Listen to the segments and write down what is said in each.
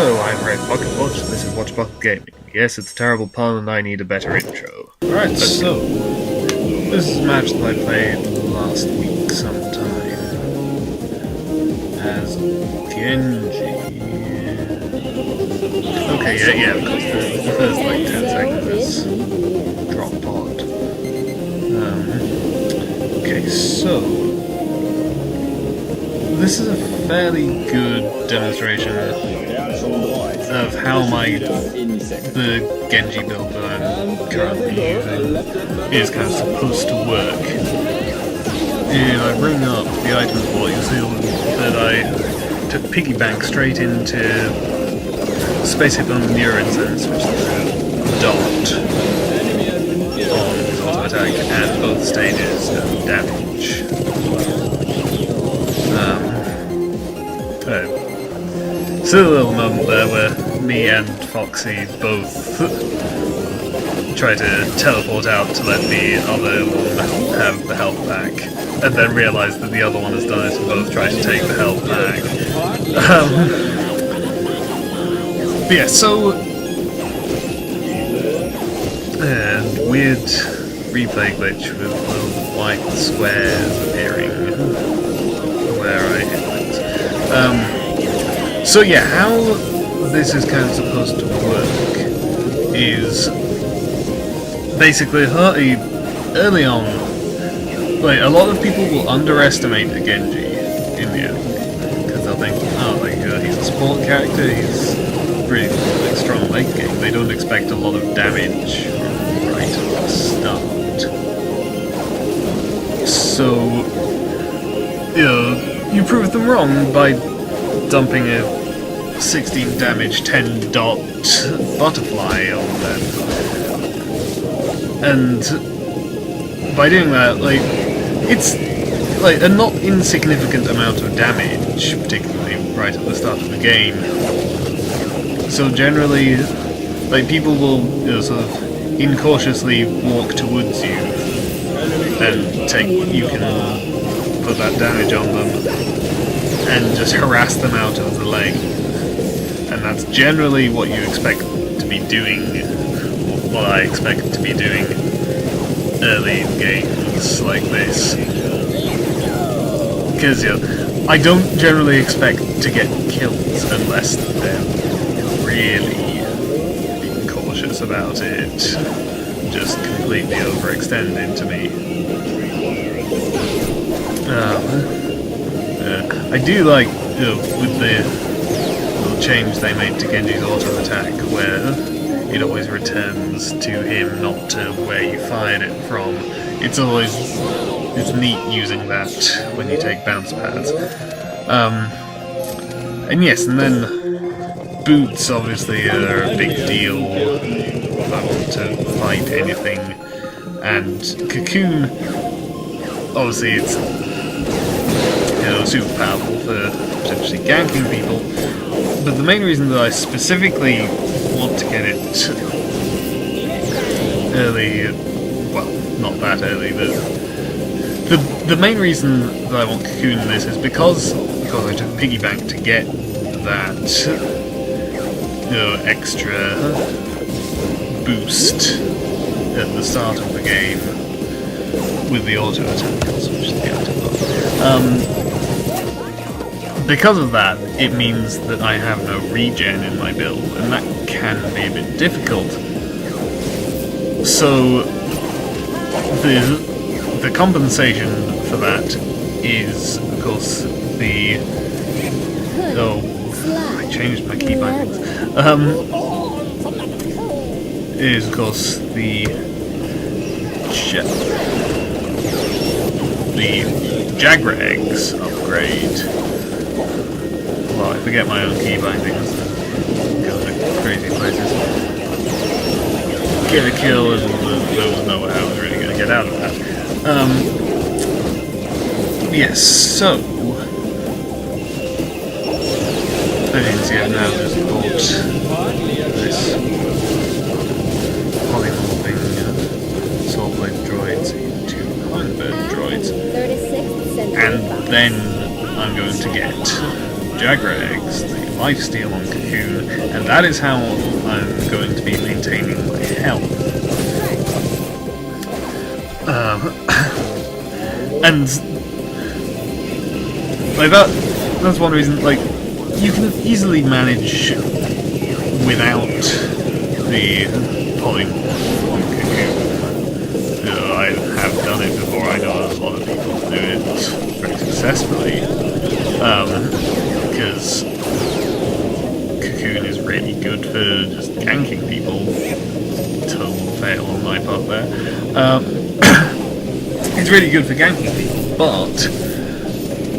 Hello, I'm Red Pocketwatch, and this is Watch Pocket Gaming. Yes, it's a terrible pun, and I need a better intro. Alright, so this is a match that I played last week sometime as Genji. Okay, yeah, because the first like 10 seconds is drop pod. Okay, so this is a fairly good demonstration of how the Genji build that I'm currently using is kind of supposed to work. If I bring up the item port, you'll see that I took Piggy Bank straight into Space Hypno Incense, which is a dot on his auto attack, and both stages of damage. Silly little moment there where me and Foxy both try to teleport out to let the other one have the health back, and then realise that the other one has done it and both try to take the health back. But yeah, so weird replay glitch with little white squares appearing where I hit things. So yeah, how this is kind of supposed to work is basically early on, like, a lot of people will underestimate the Genji in the end, because they'll think, oh, like, he's a support character, he's pretty like, strong late game. They don't expect a lot of damage right at the start. So, you know, you prove them wrong by dumping a 16 damage 10 dot butterfly on them, and by doing that, like, it's like a not insignificant amount of damage, particularly right at the start of the game. So generally, like, people will, you know, sort of incautiously walk towards you and you can put that damage on them and just harass them out of the lane. And that's generally what you expect to be doing, what I expect to be doing early in games like this. Because, you know, I don't generally expect to get kills unless they're really being cautious about it, just completely overextend into me. I do like, you know, with the little change they made to Genji's auto attack, where it always returns to him, not to where you fired it from. It's neat using that when you take bounce pads. And yes, and then boots obviously are a big deal if I want to fight anything, and Cocoon, obviously it's, you know, super powerful for potentially ganking people, but the main reason that I specifically want to get it early, well, not that early, the main reason that I want Cocoon in this is because I took Piggy Bank to get that, you know, extra boost at the start of the game with the auto attack, which is the item bar. Because of that, it means that I have no regen in my build, and that can be a bit difficult. So the compensation for that is, of course, I changed my key bindings. Is, of course, the Jagrags upgrade. Well, I forget my own key bindings and go to crazy places. Get a kill, and there was no way I was really going to get out of that. Yes, so as you can see, I've now just bought this polymorphing Soul Blade droids into Hummingbird droids, and then I'm going to get Jagra eggs, the lifesteal on Cocoon, and that is how I'm going to be maintaining my health. And like that's one reason, like, you can easily manage without the polymorph on Cocoon. I have done it before. I know a lot of people do it very successfully, because Cocoon is really good for just ganking people. Total fail on my part there. It's really good for ganking people, but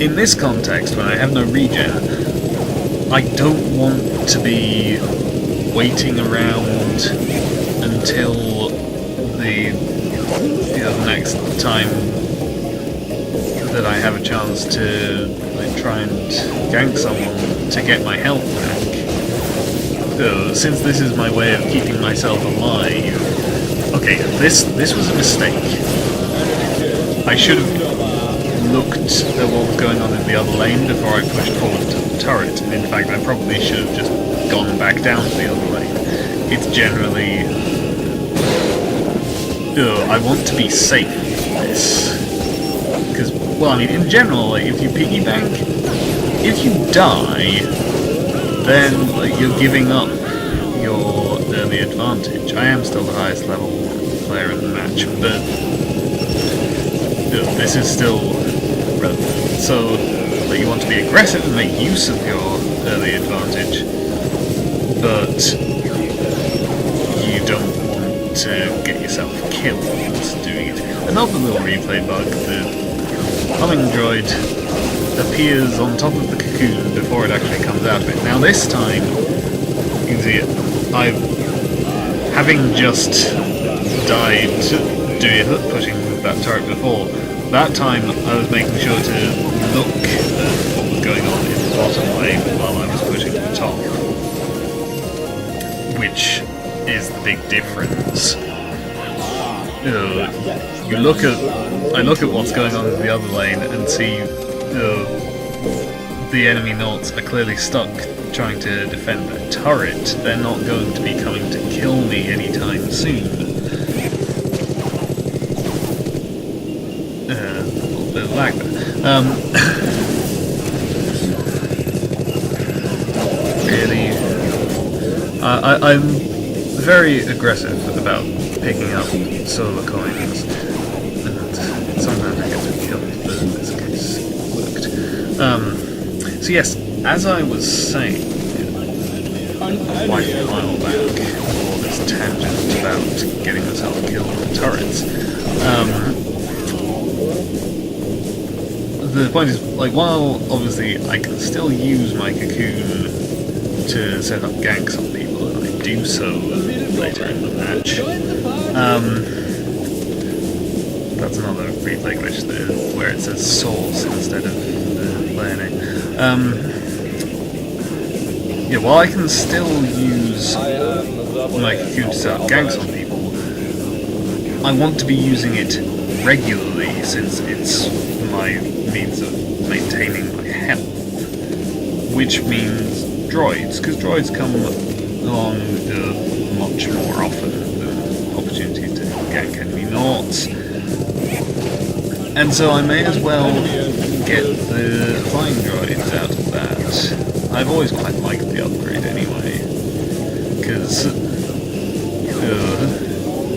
in this context, when I have no regen, I don't want to be waiting around until the next time that I have a chance to try and gank someone to get my health back. So, since this is my way of keeping myself alive, okay, this was a mistake. I should have looked at what was going on in the other lane before I pushed forward to the turret. In fact, I probably should have just gone back down to the other lane. It's generally... I want to be safe with this. Because, well, I mean, in general, like, if you piggy bank, if you die, then you're giving up your early advantage. I am still the highest level player in the match, but this is still relevant. So, you want to be aggressive and make use of your early advantage, but you don't want to get yourself killed doing it. Another little replay bug, the humming droid appears on top of the Cocoon before it actually comes out of it. Now this time, you can see it, having just died pushing that turret before, that time I was making sure to look at what was going on in the bottom lane while I was pushing to the top. Which is the big difference. I look at what's going on in the other lane and see the enemy Nauts are clearly stuck trying to defend their turret. They're not going to be coming to kill me anytime soon. A little bit of lag there. Really, I'm very aggressive about picking up solar coins, and sometimes I get them killed, but in this case it worked. So yes, as I was saying quite a while back, all this tangent about getting myself killed with turrets, the point is, while obviously I can still use my Cocoon to set up ganks on people, and I do so later in the match. That's another replay glitch there, where it says source instead of player name. Yeah, while I can still use my Cocoon to set up ganks on people, I want to be using it regularly, since it's my means of maintaining my health. Which means droids, because droids come along much more often than opportunities to gank enemy Nauts. And so I may as well get the flying droids out of that. I've always quite liked the upgrade anyway, because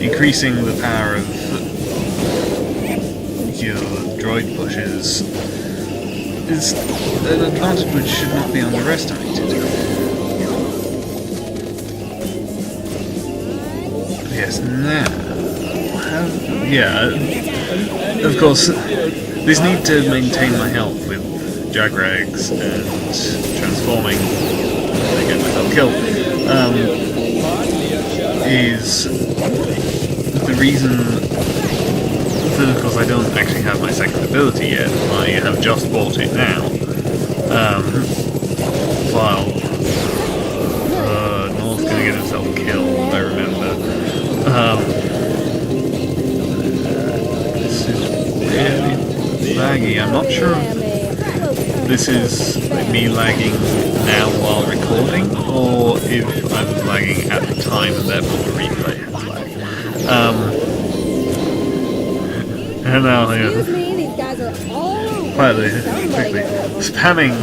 increasing the power of your droid pushes is an advantage which should not be underestimated. Yes, now... of course, this need to maintain my health with Jagrags and transforming to get myself killed, is the reason that, of course, I don't actually have my second ability yet. I have just bought it now. While North's gonna get himself killed, I remember. This is really laggy. I'm not sure if this is me lagging now while recording, or if I was lagging at the time and therefore the replay has lag. And now, Excuse me, these guys are all quietly, somebody quickly, go. spamming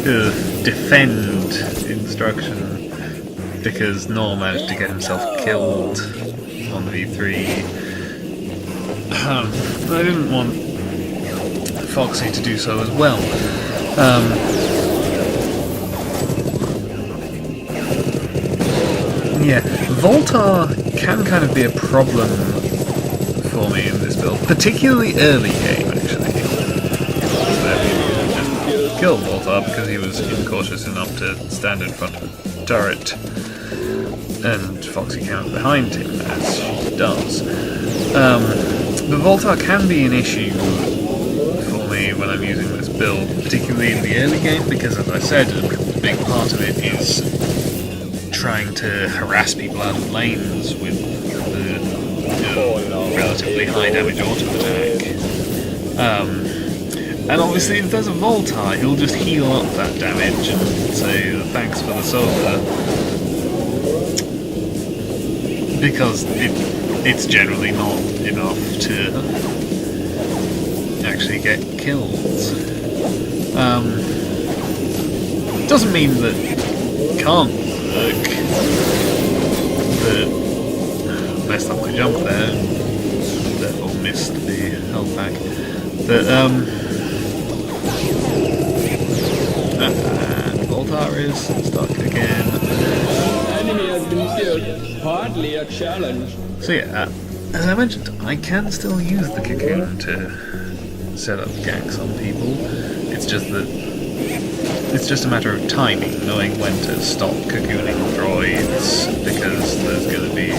the defend instruction because Noel managed to get himself killed on V3. I didn't want Foxy to do so as well. Yeah, Voltar can kind of be a problem for me in this build, particularly early game actually. Just killed Voltar because he was incautious enough to stand in front of a turret, and Foxy came up behind him as she does. But Voltar can be an issue for me when I'm using this build, particularly in the early game, because as I said, a big part of it is trying to harass people out of lanes with the relatively high damage auto attack. And obviously if there's a Voltar, he'll just heal up that damage and say thanks for the solar, because it's generally not enough to actually get kills. Doesn't mean that it can't work, but messed up my jump there, and therefore missed the health pack. But and Voltar is stuck again. Enemy has been killed. Hardly a challenge. So yeah, as I mentioned, I can still use the cocoon to set up ganks on people. It's just that it's just a matter of timing, knowing when to stop cocooning droids, because there's going to be a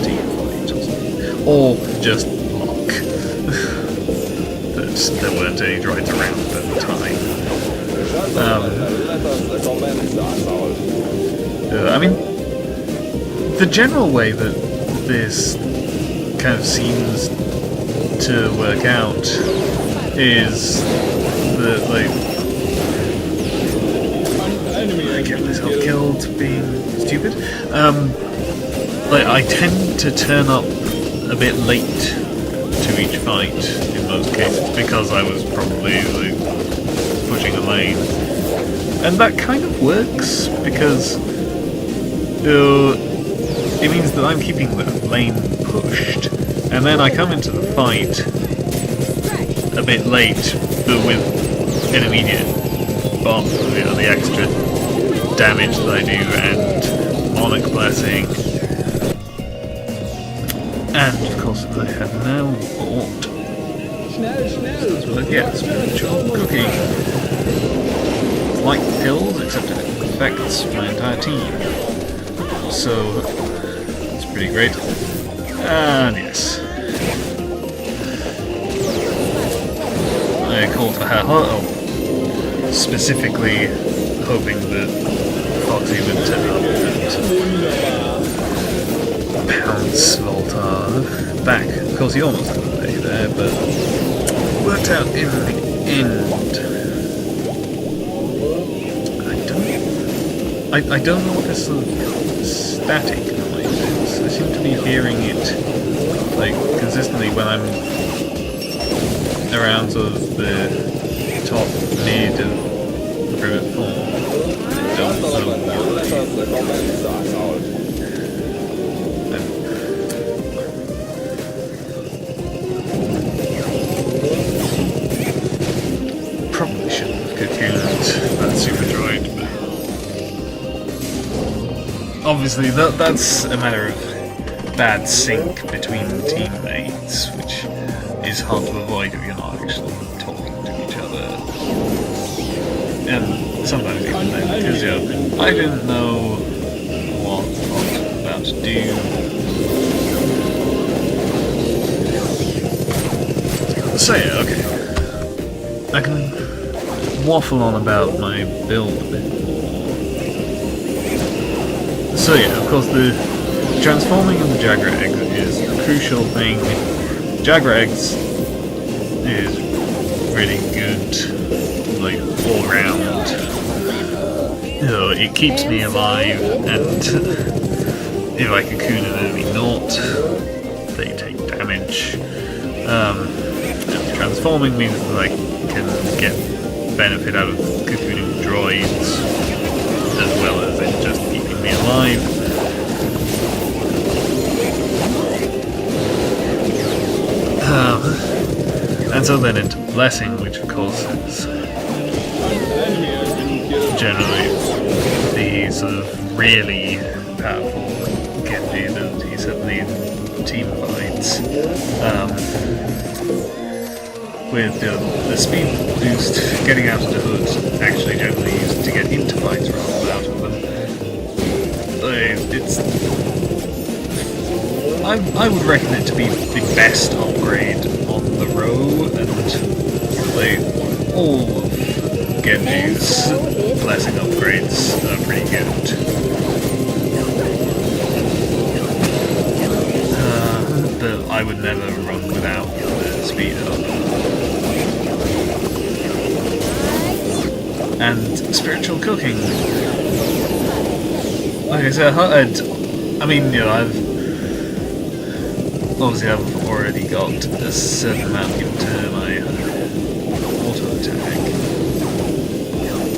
team fight or something. Or just luck that there weren't any droids around at the time. I mean, the general way that this kind of seems to work out is that, like, I get myself killed being stupid. Like, I tend to turn up a bit late to each fight in most cases because I was probably like pushing a lane, and that kind of works because it means that I'm keeping the lane pushed, and then I come into the fight a bit late, but with an immediate bomb, the extra damage that I do, and Monarch Blessing. And of course I have now bought spiritual cooking. It's like pills, except it affects my entire team. So it's pretty great. And yes, I called for her specifically hoping that Foxy would turn up and pounce Voltar back. Of course, he almost got away there, but worked out in the end. I don't know what this sort of static noise is. I seem to be hearing it like consistently when I'm around sort of the top mid of Privet 4. I don't know why. Probably shouldn't have cocooned that super droid, but obviously that's a matter of bad sync between teammates, which is hard to avoid if you're not actually talking to each other. And sometimes even then, because I didn't know what I was about to do. So yeah, okay. I can waffle on about my build a bit more. So yeah, of course the transforming of the Jaguar eggs is a crucial thing. Jaguar eggs is really good like all round. You know, it keeps me alive, and if I cocoon an enemy not, they take damage. And transforming means that I can get benefit out of cocooning droids, as well as it just keeping me alive. And so then into Blessing, which of course is generally the sort of really powerful Genji ability, certainly in team fights. With the speed boost, getting out of the hood, actually generally used to get into fights rather than out of them. I would reckon it to be the best upgrade on the row, and like all of Genji's Blessing upgrades are pretty good. But I would never run without the speed up. And spiritual cooking. Like I said, I mean, you know, I've already got a certain amount given to my auto attack.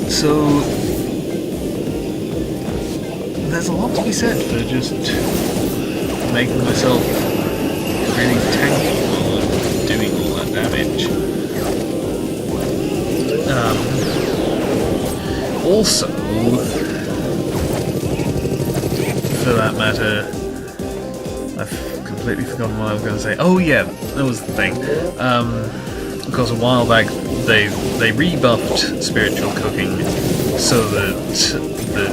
So there's a lot to be said for just making myself really tanky while doing all that damage. Also, for that matter, I've completely forgotten what I was going to say. Oh yeah, that was the thing. Of course, a while back they rebuffed spiritual cooking so that the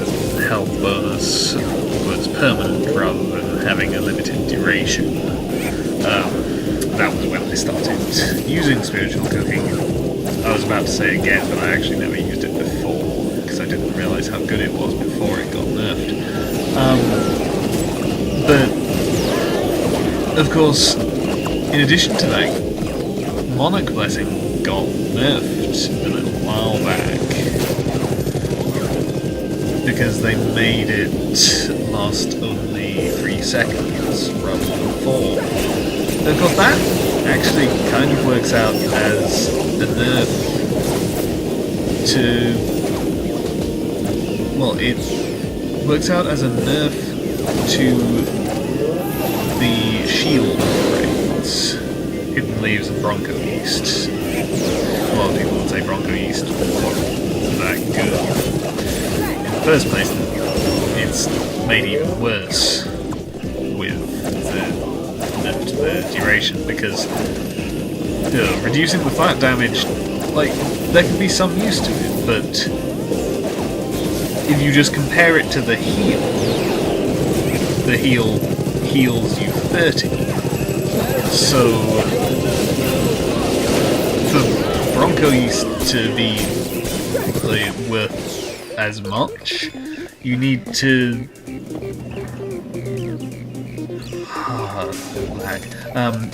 health bonus was permanent rather than having a limited duration. That was when I started using spiritual cooking. I was about to say again, but I actually never used it before because I didn't realise how good it was before it got nerfed. But of course, in addition to that, Monarch Blessing got nerfed a little while back because they made it last only 3 seconds rather than 4. And of course that actually kind of works out as a nerf to... well, it works out as a nerf to the shield upgrades. Hidden Leaves and Bronco East. A lot of people would say Bronco East wasn't that good. In the first place, it's made even worse with the nerf to the duration, because reducing the flat damage, like, there can be some use to it, but if you just compare it to the heal heals you 30. So for Bronco East to be like, worth as much, you need to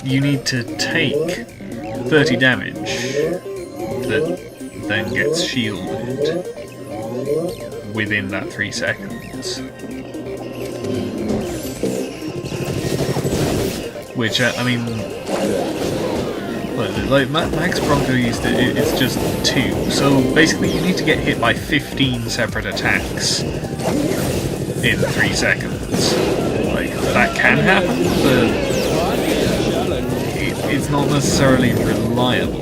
you need to take 30 damage that then gets shielded within that 3 seconds. Which, I mean, like Max Bronco used it, it's just 2. So basically you need to get hit by 15 separate attacks in 3 seconds. Like, that can happen, but it's not necessarily reliable.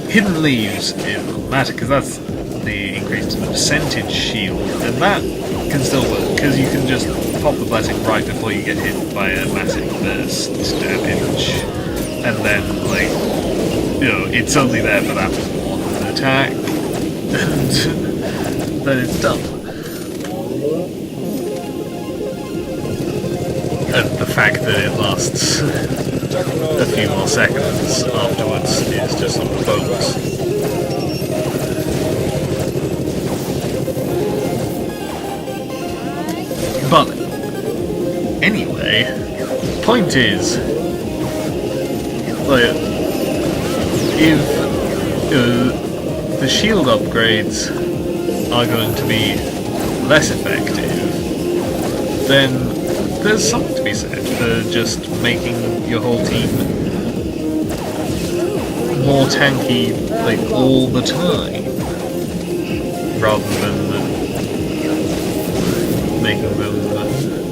Hidden Leaves it matter because that's the increase to the percentage shield, and that can still work because you can just pop the blessing right before you get hit by a massive burst damage, and then it's only there for that one attack, and then it's done. And the fact that it lasts a few more seconds afterwards is just a bonus. But anyway, point is, like, if the shield upgrades are going to be less effective, then there's something to be said for just making your whole team more tanky, like, all the time, rather than making them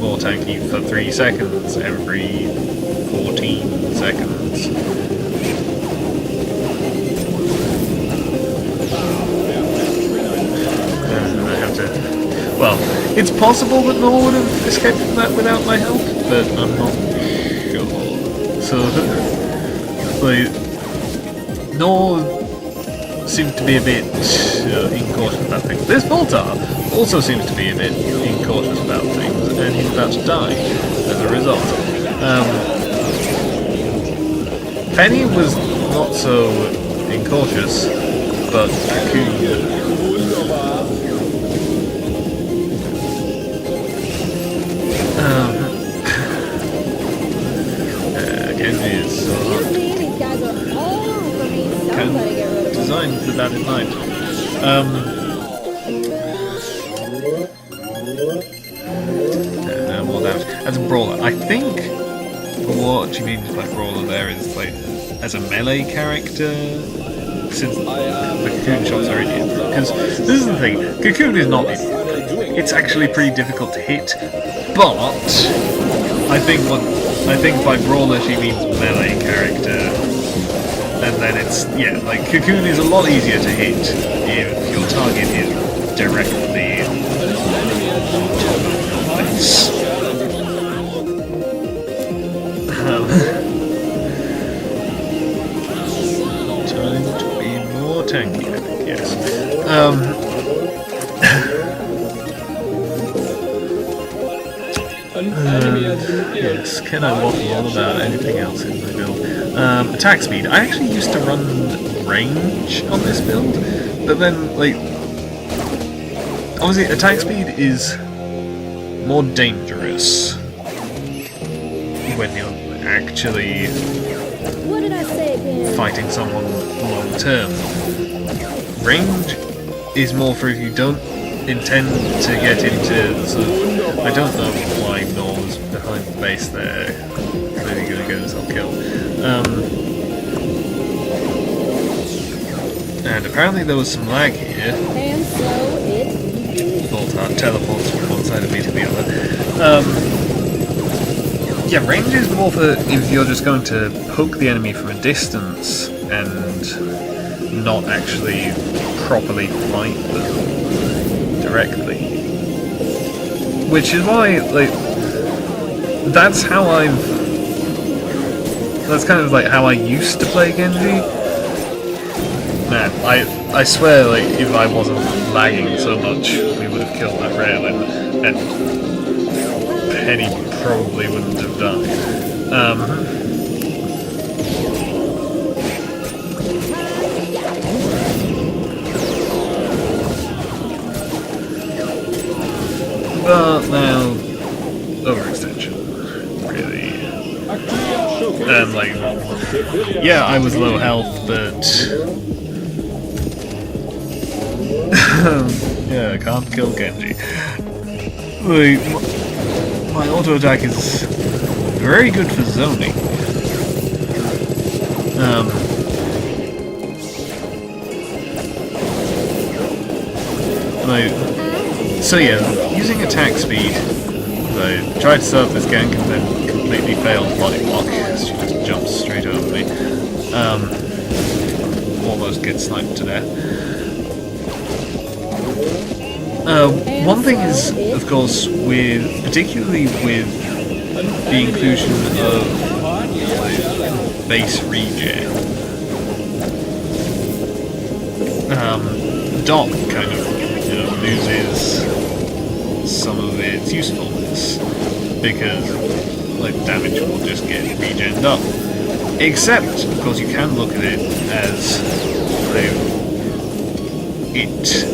more tanky for 3 seconds every 14 seconds. I have to... Well, it's possible that Nor would have escaped from that without my help, but I'm not sure. So, like, Nor seems to be a bit incautious about things. This Voltar also seems to be a bit incautious about things, and he's about to die as a result. Penny was not so incautious, but Cocoon... Genji is so hard. These guys are all over me. Somebody get rid of them. Designed with that in mind. More damage. As a brawler, I think what she means by brawler there is like as a melee character, since the Cocoon shots are idiots. Because this is the thing, Cocoon is not easy. It's actually pretty difficult to hit, but I think by brawler she means melee character. And then it's, yeah, like, Cocoon is a lot easier to hit if your target is directly on top of your face. Time to be more tanky, I think, yes. Yes, can I waffle on about anything else in my build? Attack speed. I actually used to run range on this build, but then, like, obviously attack speed is more dangerous when you're actually What did I say again? fighting someone long term. Range is more for if you don't intend to get into sort of, I don't know why Nor's behind the base there. Clearly going to get himself killed. And apparently there was some lag here. And so it... Voltar teleports from one side of me to the other. Yeah, range is more for if you're just going to poke the enemy from a distance and not actually properly fight them directly. Which is why, like, that's kind of like how I used to play Genji. Man, I swear, like, if I wasn't lagging so much, we would have killed that rail and Penny probably wouldn't have died. But now, overextension, really. And like, yeah, I was low health, but yeah, I can't kill Genji. Like, my auto attack is very good for zoning. So yeah, using attack speed, I tried to set up this gank and then completely failed body block. She just jumps straight over me. Almost gets sniped to death. One thing is, of course, particularly with the inclusion of base regen, Doc kind of loses some of its usefulness because, like, damage will just get regened up. Except, of course, you can look at it as it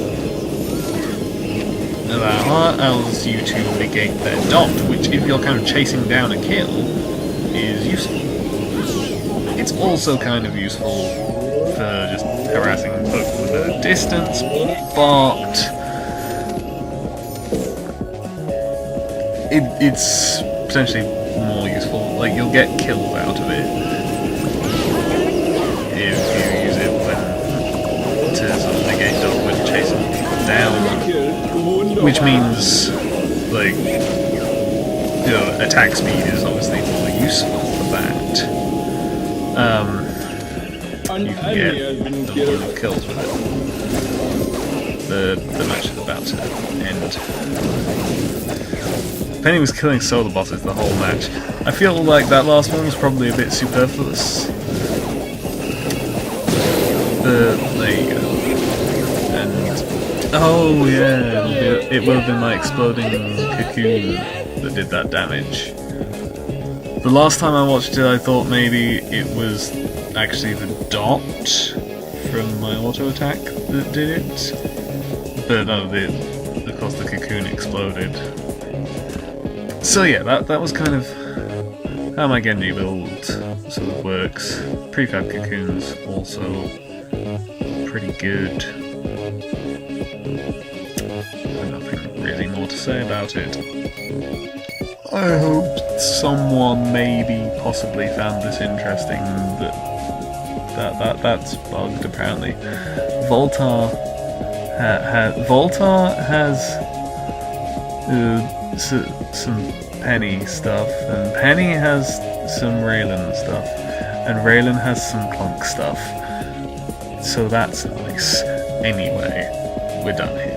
allows you to negate their dot, which, if you're kind of chasing down a kill, is useful. It's also kind of useful for just harassing Pokemon at a distance, but it's potentially more useful. Like, you'll get kills out of it if you use it to sort of negate dodge when chasing people down, which means, like, you know, attack speed is obviously more useful for that. You can get a lot of kills with it. The match is about to end. Penny was killing solo bosses the whole match. I feel like that last one was probably a bit superfluous. But there you go. And oh yeah, it would have been my exploding cocoon that did that damage. The last time I watched it, I thought maybe it was actually the dot from my auto attack that did it. But no, of course the cocoon exploded. So yeah, that was kind of how my Genji build sort of works. Prefab cocoons also pretty good. Nothing really more to say about it. I hope someone maybe possibly found this interesting. That's bugged apparently. Voltar has some Penny stuff, and Penny has some Raylan stuff, and Raylan has some Clunk stuff. So that's nice. Anyway, we're done here.